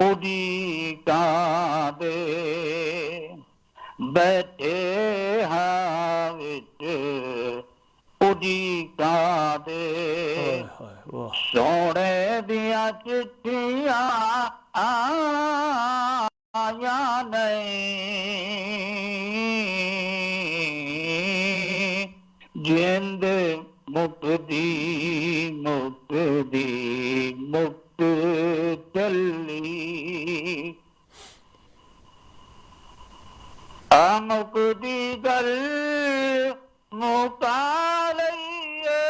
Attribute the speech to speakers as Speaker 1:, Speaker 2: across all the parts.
Speaker 1: اڈیکاں دے بیٹھے ہاں وچ اڈیکاں دے
Speaker 2: واہ
Speaker 1: سونے دیاں چٹھیاں آیاں نہیں جند مکدی مکدی مک چلی مکدی گل مکا لئیے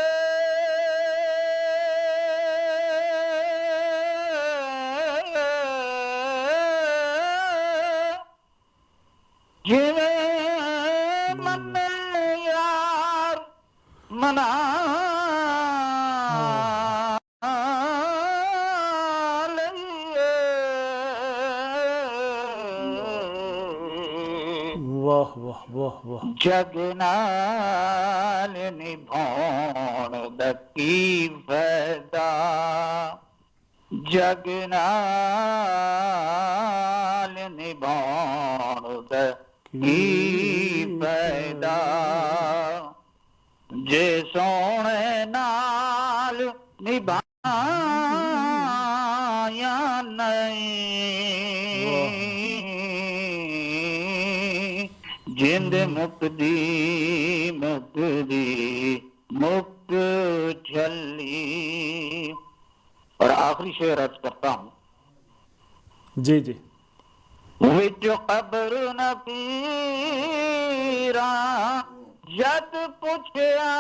Speaker 1: جویں من یار منا
Speaker 2: واہ واہ واہ واہ
Speaker 1: جگ نال نبھاؤن دا کی فائدہ جگ نال نبھاؤن دا کی فائدہ جے سونے نال نبھایا نہیں جند مکدی مکدی مک چلی اور آخری شعر عرض کرتا ہوں
Speaker 2: جی جی
Speaker 1: وچ قبر نفیراں جد پوچھیا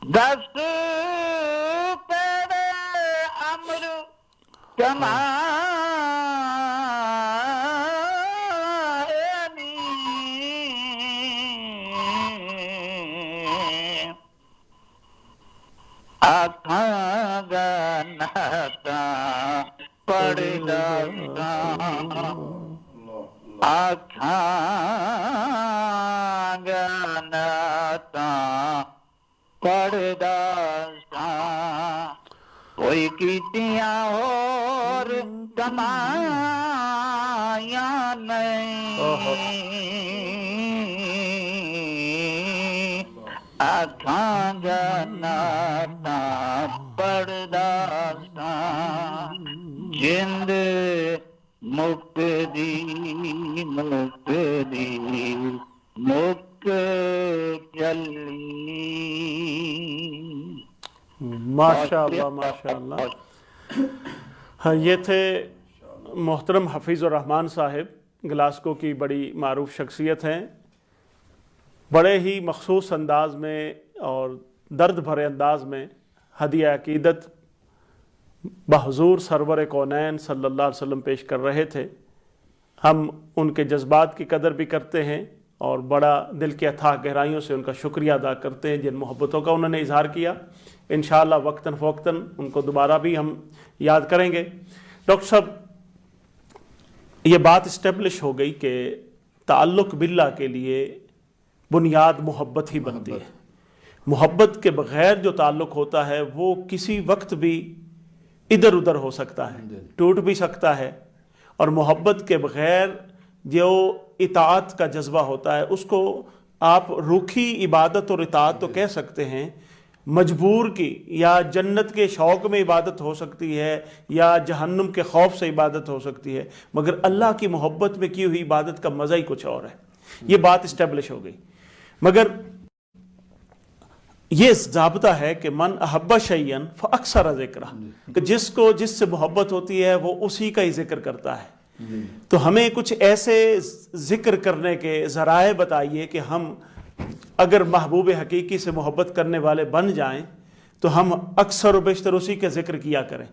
Speaker 1: دس تیرے امر آکھاں گا نعتاں پڑھدا آکھاں گا نعتاں پڑھدا کوئی کیتیاں اور کمایاں نہیں آکھاں گا نعتاں پڑھدا جند مکدی مکدی مک چلی
Speaker 2: ماشاء اللہ ماشاء اللہ. ہاں یہ تھے محترم حفیظ الرحمان صاحب، گلاسکو کی بڑی معروف شخصیت ہیں. بڑے ہی مخصوص انداز میں اور درد بھرے انداز میں ہدیہ عقیدت بحضور سرور کونین صلی اللہ علیہ وسلم پیش کر رہے تھے. ہم ان کے جذبات کی قدر بھی کرتے ہیں اور بڑا دل کے اتھاہ گہرائیوں سے ان کا شکریہ ادا کرتے ہیں جن محبتوں کا انہوں نے اظہار کیا. انشاءاللہ وقتاً فوقتاً ان کو دوبارہ بھی ہم یاد کریں گے. ڈاکٹر صاحب، یہ بات اسٹیبلش ہو گئی کہ تعلق باللہ کے لیے بنیاد محبت ہی بنتی ہے. محبت کے بغیر جو تعلق ہوتا ہے وہ کسی وقت بھی ادھر ادھر ہو سکتا ہے، ٹوٹ بھی سکتا ہے. اور محبت کے بغیر جو اطاعت کا جذبہ ہوتا ہے اس کو آپ روکھی عبادت اور اطاعت تو کہہ سکتے ہیں، مجبور کی یا جنت کے شوق میں عبادت ہو سکتی ہے یا جہنم کے خوف سے عبادت ہو سکتی ہے، مگر اللہ کی محبت میں کی ہوئی عبادت کا مزہ ہی کچھ اور ہے. یہ بات اسٹیبلش ہو گئی. مگر یہ ضابطہ ہے کہ من احب شیئن فاکثر ذکرہ، کہ جس سے محبت ہوتی ہے وہ اسی کا ہی ذکر کرتا ہے. تو ہمیں کچھ ایسے ذکر کرنے کے ذرائع بتائیے کہ ہم اگر محبوب حقیقی سے محبت کرنے والے بن جائیں تو ہم اکثر و بیشتر اسی کے ذکر کیا کریں.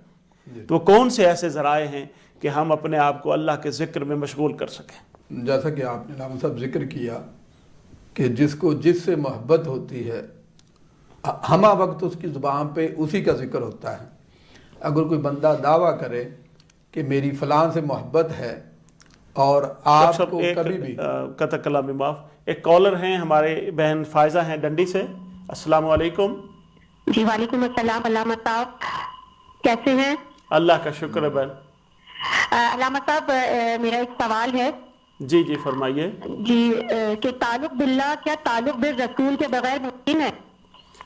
Speaker 2: تو کون سے ایسے ذرائع ہیں کہ ہم اپنے آپ کو اللہ کے ذکر میں مشغول کر سکیں؟
Speaker 3: جیسا کہ آپ نے علامہ صاحب ذکر کیا کہ جس سے محبت ہوتی ہے ہمہ وقت اس کی زبان پہ اسی کا ذکر ہوتا ہے. اگر کوئی بندہ دعویٰ کرے کہ میری فلاں سے محبت ہے اور
Speaker 2: ڈاکٹر
Speaker 3: آپ
Speaker 2: صاحب
Speaker 3: کو
Speaker 2: ایک
Speaker 3: کبھی بھی
Speaker 2: قطع کلامی معاف، ایک کالر ہیں ہمارے بہن فائزہ ہیں ڈنڈی سے. السلام علیکم.
Speaker 4: جی وعلیکم السلام. علامہ صاحب کیسے ہیں؟
Speaker 2: اللہ کا شکر ہے بہن.
Speaker 4: علامہ صاحب میرا ایک سوال ہے.
Speaker 2: جی جی فرمائیے.
Speaker 4: جی کہ تعلق باللہ کیا تعلق بالرسول کے بغیر ممکن ہے؟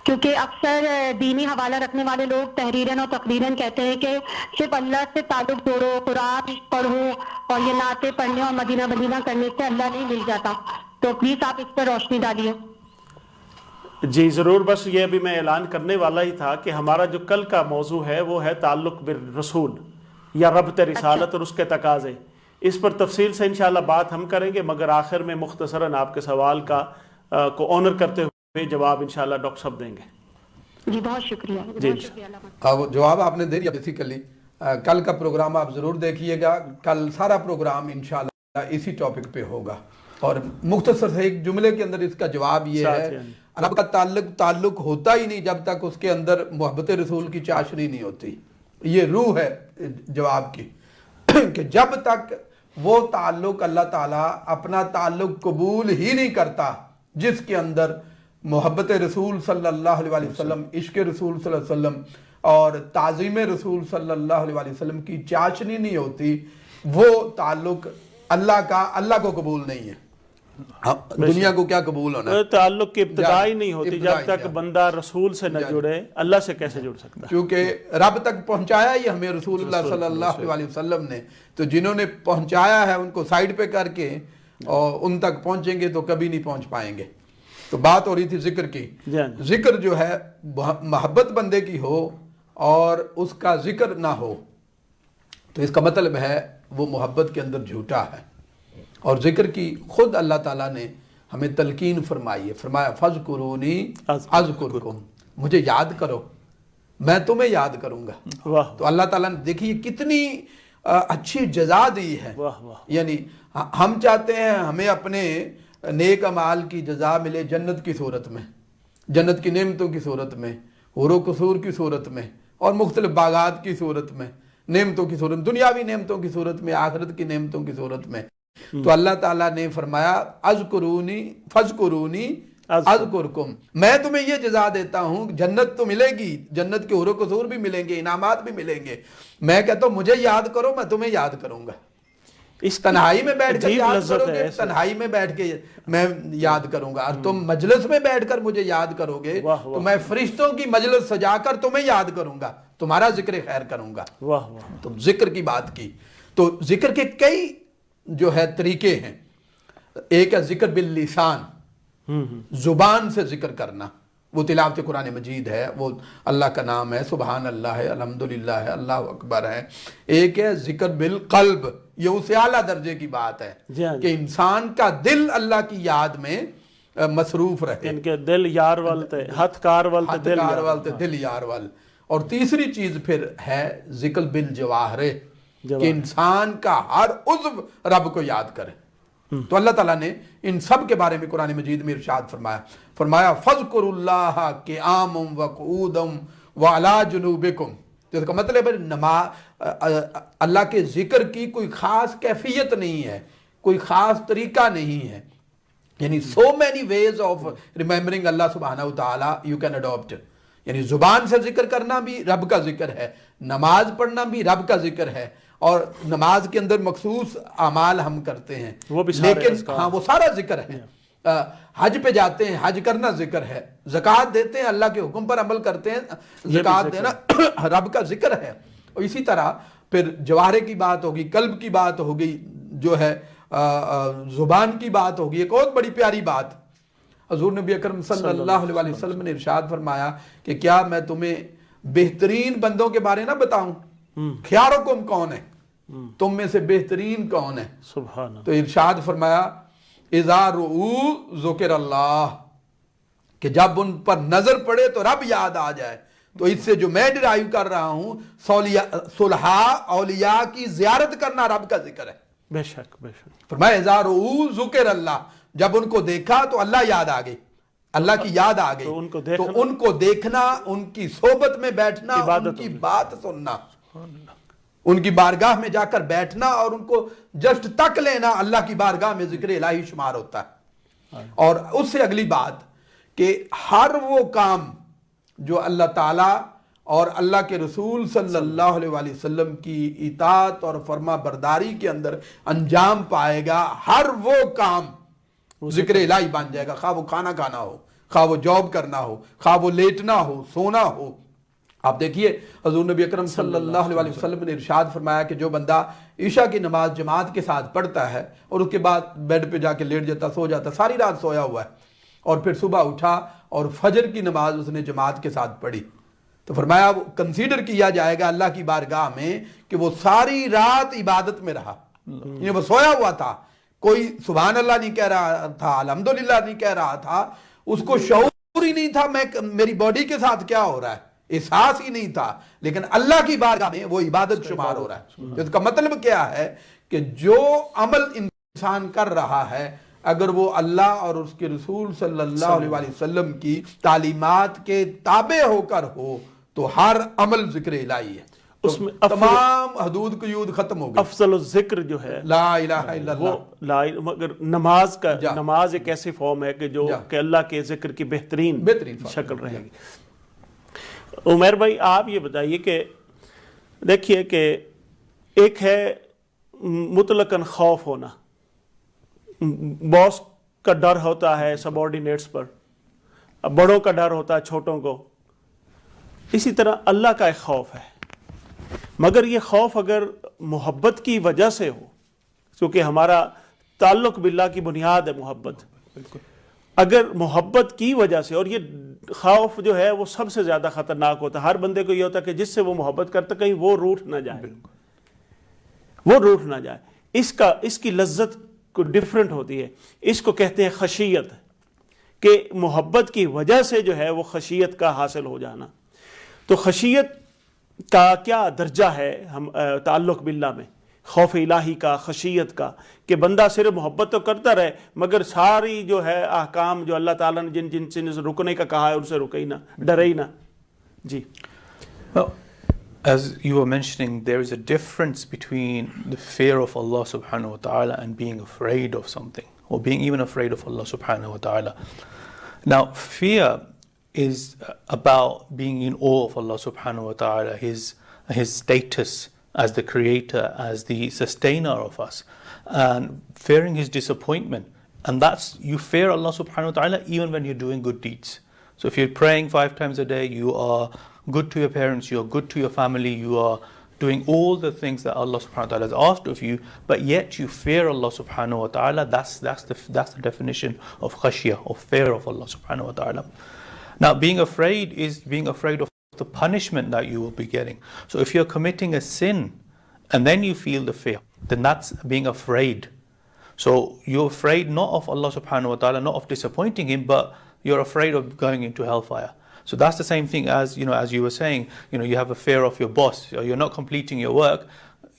Speaker 4: کیونکہ اکثر دینی حوالہ رکھنے والے لوگ تحریراً اور تقریراً کہتے ہیں کہ صرف اللہ سے تعلق جوڑو، قرآن پڑھو اور یہ نعتیں پڑھنے اور مدینہ مدینہ کرنے سے اللہ نہیں مل جاتا. تو پلیز آپ اس پر روشنی ڈالیے.
Speaker 2: جی ضرور. بس یہ ابھی میں اعلان کرنے والا ہی تھا کہ ہمارا جو کل کا موضوع ہے وہ ہے تعلق بالرسول یا ربط رسالت اور اس کے تقاضے. اس پر تفصیل سے انشاءاللہ بات ہم کریں گے، مگر آخر میں مختصراً آپ کے سوال کو آنر کرتے ہوئے جواب انشاءاللہ ڈاکٹر صاحب دیں گے.
Speaker 4: جی بہت شکریہ.
Speaker 2: جی
Speaker 4: بہت شکریہ علامہ.
Speaker 3: جواب آپ نے دے دیا. بیسیکلی کل کا پروگرام آپ ضرور دیکھیے گا. کل سارا پروگرام انشاءاللہ اسی ٹاپک پہ ہوگا، اور مختصر سے ایک جملے کے اندر اس کا جواب یہ ہے، رب کا تعلق ہوتا ہی نہیں جب تک اس کے اندر محبت رسول کی چاشنی نہیں ہوتی. یہ روح ہے جواب کی کہ جب تک وہ تعلق اللہ تعالیٰ اپنا تعلق قبول ہی نہیں کرتا جس کے اندر محبت رسول صلی اللہ علیہ وسلم، عشق رسول صلی اللہ علیہ وسلم اور تعظیم رسول صلی اللہ علیہ وسلم کی چاشنی نہیں ہوتی، وہ تعلق اللہ کو قبول نہیں ہے. دنیا کو کیا قبول ہونا ہے؟
Speaker 2: تعلق کی ابتدا ہی نہیں ہوتی جب تک بندہ رسول سے نہ جڑے. اللہ سے کیسے جڑ سکتا ہے؟
Speaker 3: کیونکہ رب تک پہنچایا ہی ہمیں رسول اللہ صلی اللہ علیہ وسلم نے. تو جنہوں نے پہنچایا ہے ان کو سائیڈ پہ کر کے اور ان تک پہنچیں گے تو کبھی نہیں پہنچ پائیں گے. تو بات ہو رہی تھی ذکر کی. ذکر جو ہے محبت بندے کی ہو اور اس کا ذکر نہ ہو تو اس کا مطلب ہے وہ محبت کے اندر جھوٹا ہے. اور ذکر کی خود اللہ تعالیٰ نے ہمیں تلقین فرمائی ہے. فرمایا فَاذْكُرُونِي أَذْكُرْكُمْ، مجھے یاد کرو میں تمہیں یاد کروں گا. تو اللہ تعالیٰ نے دیکھیے کتنی اچھی جزا دی ہے. یعنی ہم چاہتے ہیں ہمیں اپنے نیک اعمال کی جزا ملے جنت کی صورت میں، جنت کی نعمتوں کی صورت میں، حور و قصور کی صورت میں اور مختلف باغات کی صورت میں، نعمتوں کی صورت، دنیاوی نعمتوں کی صورت میں، آخرت کی نعمتوں کی صورت میں. تو اللہ تعالیٰ نے فرمایا اذکرونی فاذکرونی اذکرکم، میں تمہیں یہ جزا دیتا ہوں، جنت تو ملے گی، جنت کے حور و قصور بھی ملیں گے، انعامات بھی ملیں گے. میں کہتا ہوں مجھے یاد کرو میں تمہیں یاد کروں گا. اس تنہائی میں بیٹھ کر یاد کرو گے، تنہائی میں بیٹھ کے میں یاد کروں گا. اور تم مجلس میں بیٹھ کر مجھے یاد کرو گے تو میں فرشتوں کی مجلس سجا کر تمہیں یاد کروں گا، تمہارا ذکر خیر کروں گا. تو ذکر کی بات کی. تو ذکر کے کئی جو ہے طریقے ہیں. ایک ہے ذکر باللسان، زبان سے ذکر کرنا، وہ تلاوت قرآن مجید ہے، وہ اللہ کا نام ہے، سبحان اللہ ہے، الحمدللہ ہے، اللہ اکبر ہے. ایک ہے ذکر بالقلب، یہ اس سے اعلیٰ درجے کی بات ہے کہ انسان کا دل اللہ کی یاد میں مصروف رہے.
Speaker 2: ان کے دل یار والتے ہتھ کار والتے
Speaker 3: دل یار وال. اور تیسری چیز پھر ہے ذکر بالجواہر، کہ انسان کا ہر عضو رب کو یاد کرے. تو اللہ تعالیٰ نے ان سب کے بارے میں قرآن مجید میں ارشاد فرمایا فَاذْكُرُوا اللَّهَ قِيَامًا وَقُعُودًا وَعَلَىٰ جُنُوبِكُمْ. تو اس کا مطلب ہے اللہ کے ذکر کی کوئی خاص کیفیت نہیں ہے، کوئی خاص طریقہ نہیں ہے. یعنی so many ways of remembering اللہ سبحانہ وتعالی you can adopt. یعنی زبان سے ذکر کرنا بھی رب کا ذکر ہے، نماز پڑھنا بھی رب کا ذکر ہے، اور نماز کے اندر مخصوص اعمال ہم کرتے ہیں لیکن ہاں وہ سارا ذکر ہے. حج پہ جاتے ہیں، حج کرنا ذکر ہے. زکوٰۃ دیتے ہیں، اللہ کے حکم پر عمل کرتے ہیں، زکوٰۃ دینا رب کا ذکر ہے. اور اسی طرح پھر جوارے کی بات ہوگی، قلب کی بات ہوگی، جو ہے زبان کی بات ہوگی. ایک اور بڑی پیاری بات حضور نبی اکرم صلی اللہ علیہ وسلم نے ارشاد فرمایا کہ کیا میں تمہیں بہترین بندوں کے بارے نہ بتاؤں؟ خیارکم کون ہے، تم میں سے بہترین کون ہے؟
Speaker 2: سبحان.
Speaker 3: تو ارشاد فرمایا اذا رؤوا ذکر اللہ، کہ جب ان پر نظر پڑے تو رب یاد آ جائے. تو اس سے جو میں ڈرائیو کر رہا ہوں صلحاء اولیاء کی زیارت کرنا رب کا ذکر ہے.
Speaker 2: بے شک بے شک.
Speaker 3: فرمایا اذا رؤوا ذکر اللہ، جب ان کو دیکھا تو اللہ یاد آ گئی، اللہ کی یاد آ گئی. تو ان کو دیکھنا، ان کی صحبت میں بیٹھنا، ان کی بات سننا، ان کی بارگاہ میں جا کر بیٹھنا اور ان کو جسٹ تک لینا اللہ کی بارگاہ میں ذکر الہی شمار ہوتا ہے. اور اس سے اگلی بات کہ ہر وہ کام جو اللہ تعالیٰ اور اللہ کے رسول صلی اللہ علیہ وآلہ وسلم کی اطاعت اور فرما برداری کے اندر انجام پائے گا، ہر وہ کام ذکر الہی بن جائے گا، خواہ وہ کھانا کھانا ہو، خواہ وہ جاب کرنا ہو، خواہ وہ لیٹنا ہو، سونا ہو. آپ دیکھیے حضور نبی اکرم صلی اللہ علیہ وسلم نے ارشاد فرمایا کہ جو بندہ عشاء کی نماز جماعت کے ساتھ پڑھتا ہے اور اس کے بعد بیڈ پہ جا کے لیٹ جاتا، سو جاتا، ساری رات سویا ہوا ہے، اور پھر صبح اٹھا اور فجر کی نماز اس نے جماعت کے ساتھ پڑھی، تو فرمایا وہ کنسیڈر کیا جائے گا اللہ کی بارگاہ میں کہ وہ ساری رات عبادت میں رہا. یعنی وہ سویا ہوا تھا، کوئی سبحان اللہ نہیں کہہ رہا تھا، الحمدللہ نہیں کہہ رہا تھا، اس کو شعور ہی نہیں تھا میری باڈی کے ساتھ کیا ہو رہا ہے، احساس ہی نہیں تھا، لیکن اللہ کی بارگاہ میں وہ عبادت شمار ہو رہا ہے. اس کا مطلب کیا ہے کہ جو عمل انسان کر رہا ہے اگر وہ اللہ اور اس کے رسول صلی اللہ علیہ وآلہ وسلم کی تعلیمات کے تابع ہو کر ہو تو ہر عمل ذکر الہی ہے، اس میں تمام حدود قیود ختم ہو گئی.
Speaker 2: افضل الذکر جو ہے
Speaker 3: لا الہ الا اللہ،
Speaker 2: مگر نماز ایک ایسی فارم ہے کہ جو کہ اللہ کے ذکر کی بہترین شکل رہے گی. عمیر بھائی آپ یہ بتائیے کہ دیکھیے کہ ایک ہے مطلقاً خوف ہونا، باس کا ڈر ہوتا ہے سبارڈینیٹس پر، بڑوں کا ڈر ہوتا ہے چھوٹوں کو، اسی طرح اللہ کا ایک خوف ہے. مگر یہ خوف اگر محبت کی وجہ سے ہو، کیونکہ ہمارا تعلق باللہ کی بنیاد ہے محبت، اگر محبت کی وجہ سے، اور یہ خوف جو ہے وہ سب سے زیادہ خطرناک ہوتا ہے، ہر بندے کو یہ ہوتا ہے کہ جس سے وہ محبت کرتا کہیں وہ روٹھ نہ جائے، وہ روٹھ نہ جائے. اس کی لذت کو ڈیفرنٹ ہوتی ہے. اس کو کہتے ہیں خشیت، کہ محبت کی وجہ سے جو ہے وہ خشیت کا حاصل ہو جانا. تو خشیت کا کیا درجہ ہے ہم تعلق باللہ میں، خوف الہی کا، خشیت کا، کہ بندہ صرف محبت تو کرتا رہے مگر ساری جو ہے احکام جو اللہ تعالیٰ نے جن سے رکنے کا کہا ہے ان سے رکے ہی نہ، ڈرے ہی نہ. جی.
Speaker 5: As you were mentioning, there is a difference between the fear of Allah subhanahu wa ta'ala and being afraid of something, or being even afraid of Allah subhanahu wa ta'ala. Now, fear is about being in awe of Allah subhanahu wa ta'ala, his status as the creator, as the sustainer of us, and fearing his disappointment. And that's, you fear Allah subhanahu wa ta'ala even when you're doing good deeds. So if you're praying 5 times a day, you are good to your parents, you are good to your family, you are doing all the things that Allah subhanahu wa ta'ala has asked of you, but yet you fear Allah subhanahu wa ta'ala. That's the definition of khashiyah, of fear of Allah subhanahu wa ta'ala. Now, being afraid is being afraid of the punishment that you will be getting. So if you're committing a sin and then you feel the fear, then that's being afraid. So you're afraid not of Allah subhanahu wa ta'ala, not of disappointing him, but you're afraid of going into hellfire. So that's the same thing as, as you were saying, you have a fear of your boss, or you're not completing your work.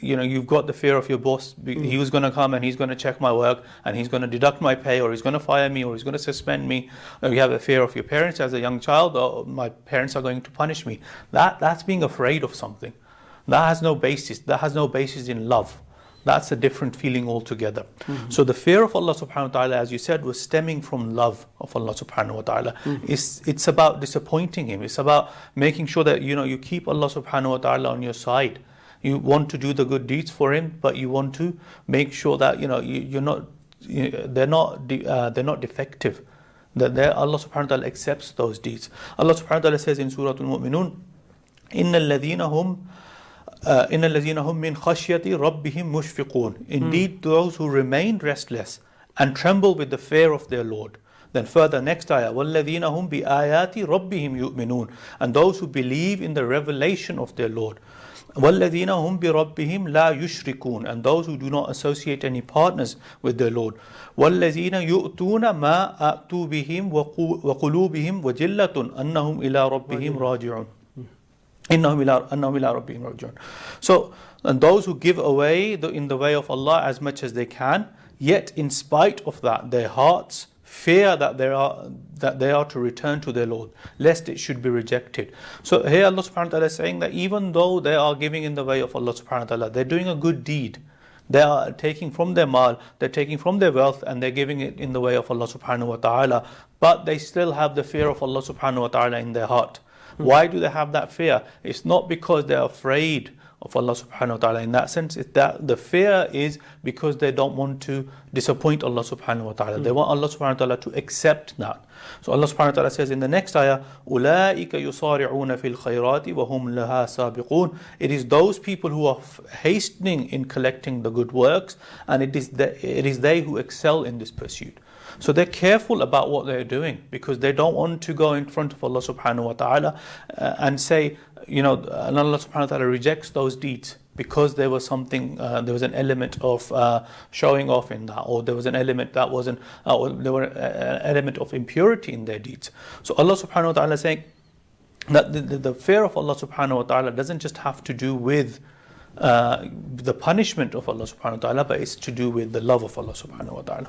Speaker 5: You've got the fear of your boss. He was going to come and he's going to check my work and he's going to deduct my pay, or he's going to fire me, or he's going to suspend me. Or you have a fear of your parents as a young child, or my parents are going to punish me. That's being afraid of something. That has no basis. That has no basis in love. That's a different feeling altogether. Mm-hmm. So the fear of Allah subhanahu wa ta'ala, as you said, was stemming from love of Allah subhanahu wa ta'ala. Mm-hmm. It's about disappointing him. It's about making sure that you keep Allah subhanahu wa ta'ala on your side. You want to do the good deeds for him, but you want to make sure that they're not defective. That Allah subhanahu wa ta'ala accepts those deeds. Allah subhanahu wa ta'ala says in Surah Al-Mu'minun, إِنَّ الَّذِينَ هُمْ مِنْ خَشْيَةِ رَبِّهِمْ مُشْفِقُونَ. Indeed, those who remain restless and tremble with the fear of their Lord. Then further, next ayah, وَالَّذِينَ هُمْ بِآيَاتِ رَبِّهِمْ يُؤْمِنُونَ. And those who believe in the revelation of their Lord. وَالَّذِينَ هُمْ بِرَبِّهِمْ لَا يُشْرِكُونَ. And those who do not associate any partners with their Lord. وَالَّذِينَ يُؤْتُونَ مَا أَأْتُوا بِهِمْ وَقُلُوبِهِمْ وَجِلَّةٌ أَنَّهُمْ إِلَىٰ رَبِّهِمْ رَاجِعُونَ. إِنَّهُمْ إِلَىٰ رَبِّهِمْ رَاجِعُونَ. So, and those who give away in the way of Allah as much as they can, yet in spite of that, their hearts fear that they are to return to their Lord, lest it should be rejected. So here Allah subhanahu wa ta'ala is saying that even though they are giving in the way of Allah subhanahu wa ta'ala, they're doing a good deed. They are taking from their mal, they're taking from their wealth, and they're giving it in the way of Allah subhanahu wa ta'ala, but they still have the fear of Allah subhanahu wa ta'ala in their heart. Why do they have that fear? It's not because they're afraid of Allah subhanahu wa ta'ala in that sense. It's that the fear is because they don't want to disappoint Allah subhanahu wa ta'ala. They want Allah subhanahu wa ta'ala to accept that. So Allah subhanahu wa ta'ala says in the next ayah, أُولَٰئِكَ يُصَارِعُونَ فِي الْخَيْرَاتِ وَهُمْ لَهَا سَابِقُونَ. It is those people who are hastening in collecting the good works, and it is they who excel in this pursuit. So they're careful about what they're doing because they don't want to go in front of Allah subhanahu wa ta'ala and say, and Allah subhanahu wa ta'ala rejects those deeds because there was something, there was an element of showing off in that, or there was an element that wasn't, or there were an element of impurity in their deeds. So Allah subhanahu wa ta'ala is saying that the fear of Allah subhanahu wa ta'ala doesn't just have to do with the punishment of Allah subhanahu wa ta'ala, but it's to do with the love of Allah subhanahu wa ta'ala.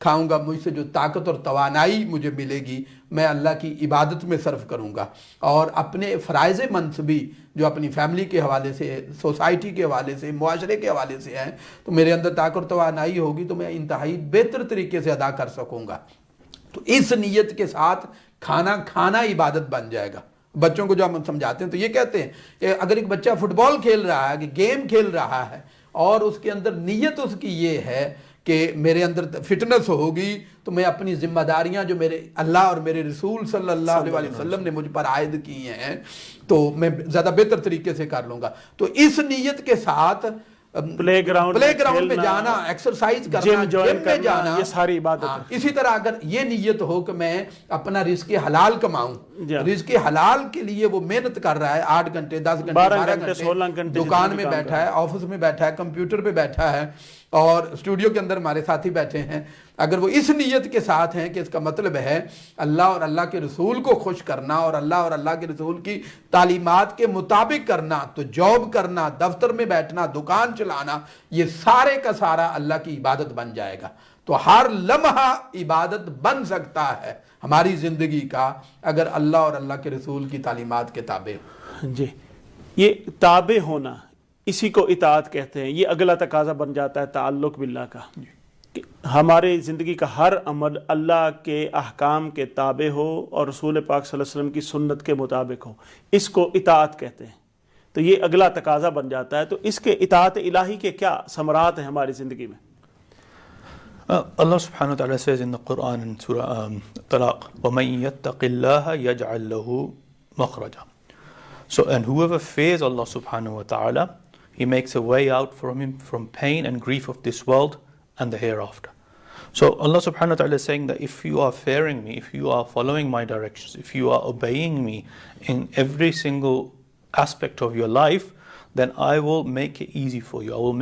Speaker 3: کھاؤں گا، مجھ سے جو طاقت اور توانائی مجھے ملے گی میں اللہ کی عبادت میں صرف کروں گا، اور اپنے فرائض منصبی جو اپنی فیملی کے حوالے سے، سوسائٹی کے حوالے سے، معاشرے کے حوالے سے ہیں، تو میرے اندر طاقت اور توانائی ہوگی تو میں انتہائی بہتر طریقے سے ادا کر سکوں گا۔ تو اس نیت کے ساتھ کھانا کھانا عبادت بن جائے گا۔ بچوں کو جو ہم سمجھاتے ہیں تو یہ کہتے ہیں کہ اگر ایک بچہ فٹ بال کھیل رہا ہے، کہ گیم کھیل رہا ہے، اور اس کے اندر نیت اس کی یہ ہے کہ میرے اندر فٹنس ہوگی تو میں اپنی ذمہ داریاں جو میرے اللہ اور میرے رسول صلی اللہ علیہ وسلم نے مجھ پر عائد کی ہیں تو میں زیادہ بہتر طریقے سے کر لوں گا۔ تو اس نیت کے ساتھ
Speaker 2: پلے گراؤنڈ
Speaker 3: میں جانا، ایکسرسائز کرنا، جم میں جانا،
Speaker 2: یہ ساری عبادت ہے۔
Speaker 3: اسی طرح اگر یہ نیت ہو کہ میں اپنا رزق حلال کماؤں، رزق حلال کے لیے وہ محنت کر رہا ہے 8 گھنٹے 10 گھنٹے 12 گھنٹے
Speaker 2: 16 گھنٹے
Speaker 3: دکان میں بیٹھا ہے، آفس میں بیٹھا ہے، کمپیوٹر پہ بیٹھا ہے، اور اسٹوڈیو کے اندر ہمارے ساتھی بیٹھے ہیں، اگر وہ اس نیت کے ساتھ ہیں کہ اس کا مطلب ہے اللہ اور اللہ کے رسول کو خوش کرنا اور اللہ اور اللہ کے رسول کی تعلیمات کے مطابق کرنا، تو جاب کرنا، دفتر میں بیٹھنا، دکان چلانا، یہ سارے کا سارا اللہ کی عبادت بن جائے گا۔ تو ہر لمحہ عبادت بن سکتا ہے ہماری زندگی کا اگر اللہ اور اللہ کے رسول کی تعلیمات کے تابع ہو۔
Speaker 2: جی، یہ تابع ہونا، اسی کو اطاعت کہتے ہیں۔ یہ اگلا تقاضا بن جاتا ہے تعلق باللہ کا، کہ ہمارے زندگی کا ہر عمل اللہ کے احکام کے تابع ہو اور رسول پاک صلی اللہ علیہ وسلم کی سنت کے مطابق ہو، اس کو اطاعت کہتے ہیں۔ تو یہ اگلا تقاضا بن جاتا ہے۔ تو اس کے اطاعت الہی کے کیا ثمرات ہیں ہماری زندگی میں؟
Speaker 5: Allah subhanahu wa ta'ala says in the Quran in Surah Talaq, وَمَن يَتَّقِ اللَّهَ يَجْعَلْ لَهُ مَخْرَجًا. So, and whoever fears Allah subhanahu wa ta'ala, He makes a way out from him from pain and grief of this world and the hereafter. So Allah subhanahu wa ta'ala is saying that if you are fearing me, if you are following my directions, if you are obeying me in every single aspect of your life, then I will make it easy for you. I will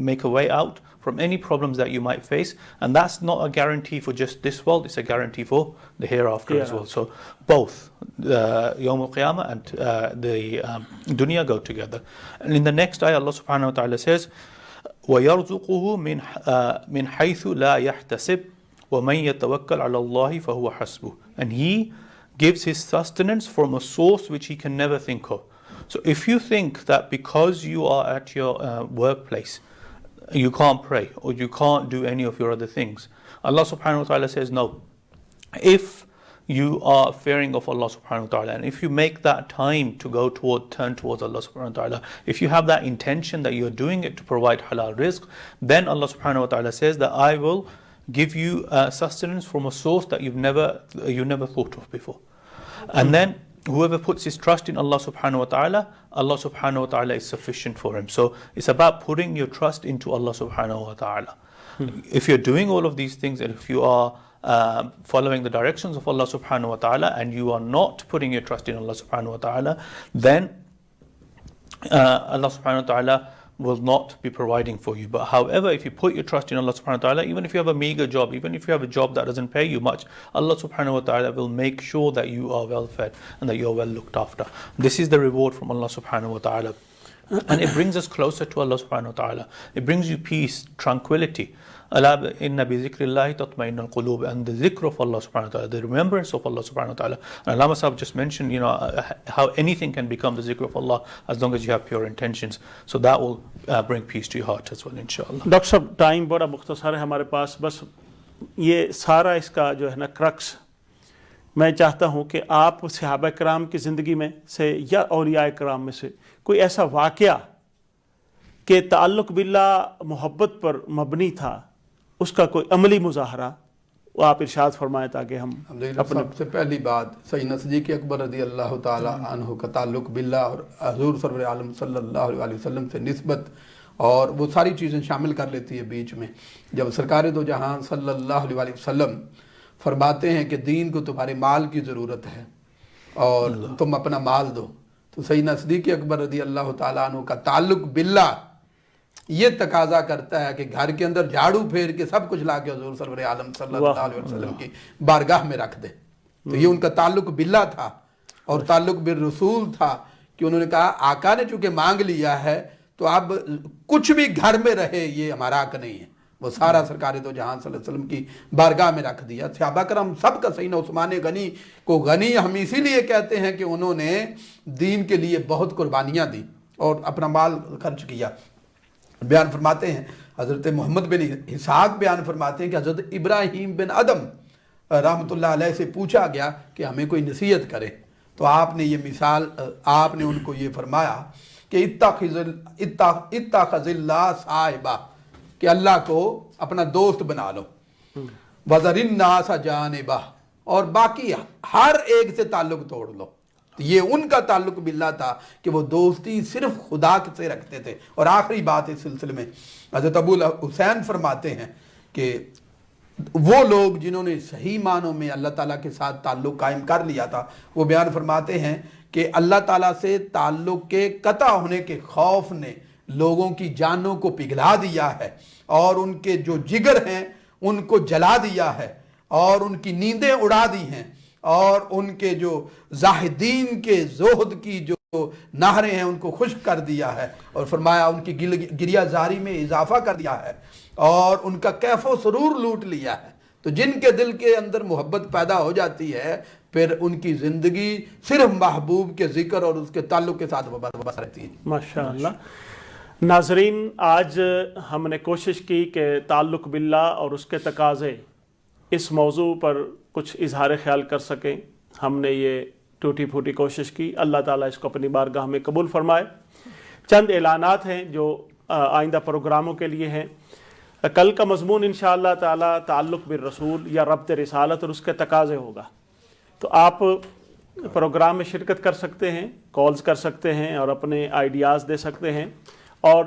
Speaker 5: make a way out from any problems that you might face, and that's not a guarantee for just this world, it's a guarantee for the hereafter as well. So both Yawm al-Qiyamah and the dunya go together. And in the next ayah Allah subhanahu wa ta'ala says, وَيَرْزُقُهُ مِنْ حَيْثُ لَا يَحْتَسِبْ وَمَنْ يَتَوَكَّلْ عَلَى اللَّهِ فَهُوَ حَسْبُهُ. And He gives His sustenance from a source which He can never think of. So if you think that because you are at your workplace you can't pray or you can't do any of your other things, Allah subhanahu wa ta'ala says no. If you are fearing of Allah subhanahu wa ta'ala, and if you make that time to turn towards Allah subhanahu wa ta'ala, if you have that intention that you're doing it to provide halal rizq, then Allah subhanahu wa ta'ala says that I will give you sustenance from a source that you never thought of before. And then whoever puts his trust in Allah subhanahu wa ta'ala, Allah subhanahu wa ta'ala is sufficient for him. So it's about putting your trust into Allah subhanahu wa ta'ala. If you're doing all of these things, and if you are following the directions of Allah subhanahu wa ta'ala, and you are not putting your trust in Allah subhanahu wa ta'ala, then Allah subhanahu wa ta'ala will not be providing for you. But however, if you put your trust in Allah subhanahu wa ta'ala, even if you have a meager job, even if you have a job that doesn't pay you much, Allah subhanahu wa ta'ala will make sure that you are well fed and that you are well looked after. This is the reward from Allah subhanahu wa ta'ala. And it brings us closer to Allah subhanahu wa ta'ala. It brings you peace, tranquility. Ala inna bi zikrillahi tatma'innul qulub, and the zikr of Allah subhanahu wa ta'ala, the remembrance of Allah subhanahu wa ta'ala. And Allama Sahab just mentioned, how anything can become the zikr of Allah as long as you have pure intentions. So that will bring peace to your heart as well, inshallah.
Speaker 2: Doctor صاحب time بڑا مختصر ہے ہمارے پاس، بس یہ سارا اس کا جو ہے نا کرکس میں چاہتا ہوں کہ آپ صحابہ کرام کی زندگی میں سے یا اولیاء کرام میں سے کوئی ایسا واقعہ کہ تعلق باللہ محبت پر مبنی تھا، اس کا کوئی عملی مظاہرہ وہ آپ ارشاد فرمائیں تاکہ ہم
Speaker 3: سب سے پہلی بات سیدنا صدیق اکبر رضی اللہ تعالی عنہ کا تعلق باللہ اور حضور سرور عالم صلی اللہ علیہ وسلم سے نسبت، اور وہ ساری چیزیں شامل کر لیتی ہے بیچ میں۔ جب سرکار دو جہاں صلی اللہ علیہ وسلم فرماتے ہیں کہ دین کو تمہارے مال کی ضرورت ہے اور تم اپنا مال دو، تو سیدنا صدیق اکبر رضی اللہ تعالیٰ عنہ کا تعلق باللہ یہ تقاضا کرتا ہے کہ گھر کے اندر جھاڑو پھیر کے سب کچھ لا کے حضور سرور عالم صلی اللہ علیہ وسلم کی بارگاہ میں رکھ دے۔ تو یہ ان کا تعلق باللہ تھا اور تعلق بالرسول تھا کہ انہوں نے کہا آقا نے چونکہ مانگ لیا ہے تو اب کچھ بھی گھر میں رہے یہ ہمارا حق نہیں ہے، وہ سارا سرکار دو جہاں صلی اللہ علیہ وسلم کی بارگاہ میں رکھ دیا. صحابہ کرام سب کا سینہ عثمان غنی کو غنی ہم اسی لیے کہتے ہیں کہ انہوں نے دین کے لیے بہت قربانیاں دی اور اپنا مال خرچ کیا. بیان فرماتے ہیں حضرت محمد بن اسحاق بیان فرماتے ہیں کہ حضرت ابراہیم بن ادم رحمۃ اللہ علیہ سے پوچھا گیا کہ ہمیں کوئی نصیحت کرے, تو آپ نے یہ مثال, آپ نے ان کو یہ فرمایا کہ اتخذ اللہ صاحبہ, کہ اللہ کو اپنا دوست بنا لو, وذر الناس جانبہ, اور باقی ہر ایک سے تعلق توڑ لو. تو یہ ان کا تعلق باللہ تھا کہ وہ دوستی صرف خدا سے رکھتے تھے. اور آخری بات اس سلسلے میں حضرت ابو حسین فرماتے ہیں کہ وہ لوگ جنہوں نے صحیح معنوں میں اللہ تعالیٰ کے ساتھ تعلق قائم کر لیا تھا, وہ بیان فرماتے ہیں کہ اللہ تعالیٰ سے تعلق کے قطع ہونے کے خوف نے لوگوں کی جانوں کو پگھلا دیا ہے اور ان کے جو جگر ہیں ان کو جلا دیا ہے اور ان کی نیندیں اڑا دی ہیں اور ان کے جو زاہدین کے زہد کی جو نہریں ہیں ان کو خشک کر دیا ہے, اور فرمایا ان کی گریہ زاری میں اضافہ کر دیا ہے اور ان کا کیف و سرور لوٹ لیا ہے. تو جن کے دل کے اندر محبت پیدا ہو جاتی ہے پھر ان کی زندگی صرف محبوب کے ذکر اور اس کے تعلق کے ساتھ وابستہ رہتی ہے.
Speaker 2: ماشاءاللہ. ناظرین, آج ہم نے کوشش کی کہ تعلق باللہ اور اس کے تقاضے اس موضوع پر کچھ اظہار خیال کر سکیں. ہم نے یہ ٹوٹی پھوٹی کوشش کی. اللہ تعالیٰ اس کو اپنی بارگاہ میں قبول فرمائے. چند اعلانات ہیں جو آئندہ پروگراموں کے لیے ہیں. کل کا مضمون انشاءاللہ تعالیٰ تعلق بالرسول یا ربط رسالت اور اس کے تقاضے ہوگا. تو آپ پروگرام میں شرکت کر سکتے ہیں, کالز کر سکتے ہیں اور اپنے آئیڈیاز دے سکتے ہیں. اور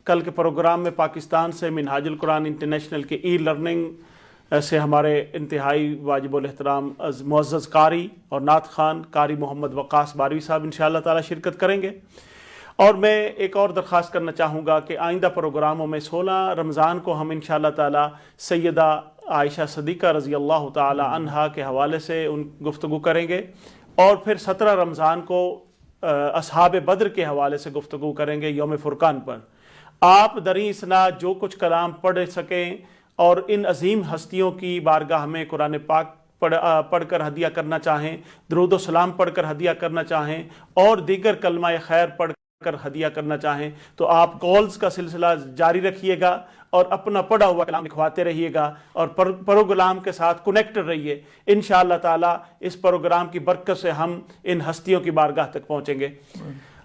Speaker 2: کل کے پروگرام میں پاکستان سے منہاج القرآن انٹرنیشنل کے ای لرننگ سے ہمارے انتہائی واجب الاحترام معزز قاری اور نعت خوان قاری محمد وقاص باروی صاحب انشاءاللہ تعالیٰ شرکت کریں گے. اور میں ایک اور درخواست کرنا چاہوں گا کہ آئندہ پروگراموں میں 16 رمضان کو ہم انشاءاللہ تعالیٰ سیدہ عائشہ صدیقہ رضی اللہ تعالی عنہا کے حوالے سے ان گفتگو کریں گے, اور پھر 17 رمضان کو اصحاب بدر کے حوالے سے گفتگو کریں گے یوم فرقان پر. آپ دریں اسنا جو کچھ کلام پڑھ سکیں اور ان عظیم ہستیوں کی بارگاہ میں قرآن پاک پڑھ کر ہدیہ کرنا چاہیں, درود و سلام پڑھ کر ہدیہ کرنا چاہیں اور دیگر کلمہ خیر پڑھ کر ہدیہ کرنا چاہیں, تو آپ کالز کا سلسلہ جاری رکھیے گا اور اپنا پڑھا ہوا کلام لکھواتے رہیے گا اور پروگرام کے ساتھ کنیکٹڈ رہیے. انشاءاللہ تعالیٰ اس پروگرام کی برکت سے ہم ان ہستیوں کی بارگاہ تک پہنچیں گے.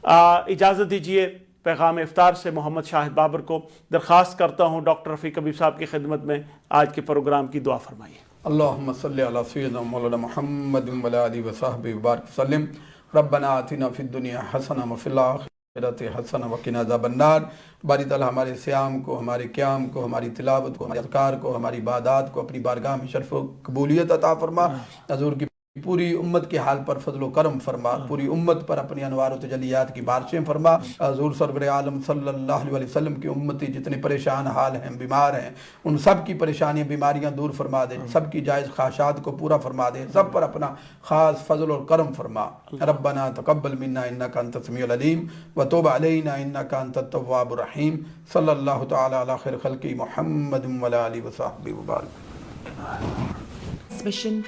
Speaker 2: اجازت دیجیے پیغام افطار سے محمد شاہد بابر کو درخواست کرتا ہوں ڈاکٹر رفیق حبیب صاحب کی خدمت میں آج کے پروگرام کی دعا فرمائیے.
Speaker 3: اللہم صلی علی سیدنا مولانا محمد وعلی آلہ وصحبہ وبارک وسلم. ربنا آتنا فی الدنیا حسنہ وفی الآخرۃ حسنہ وقنا عذاب النار. باری تعالیٰ ہمارے صیام کو, ہمارے قیام کو, ہماری تلاوت کو, ہمارے اذکار کو, ہماری عبادات کو اپنی بارگاہ میں شرف و قبولیت عطا فرما. حضور کی پوری امت کے حال پر فضل و کرم فرما, پوری امت پر اپنی انوار و تجلیات کی بارشیں فرما. حضور سرور عالم صلی اللہ علیہ وسلم کی امتی جتنے پریشان حال ہیں, بیمار ہیں, ان سب کی پریشانیاں بیماریاں دور فرما دے, سب کی جائز خواہشات کو پورا فرما دے, سب پر اپنا خاص فضل اور کرم فرما. ربنا تقبل منا انک انت السمیع العلیم وتوب علینا انک انت التواب الرحیم. صلی اللہ تعالی علی خیر خلقہ محمد وعلی آلہ وصحبہ وبارک.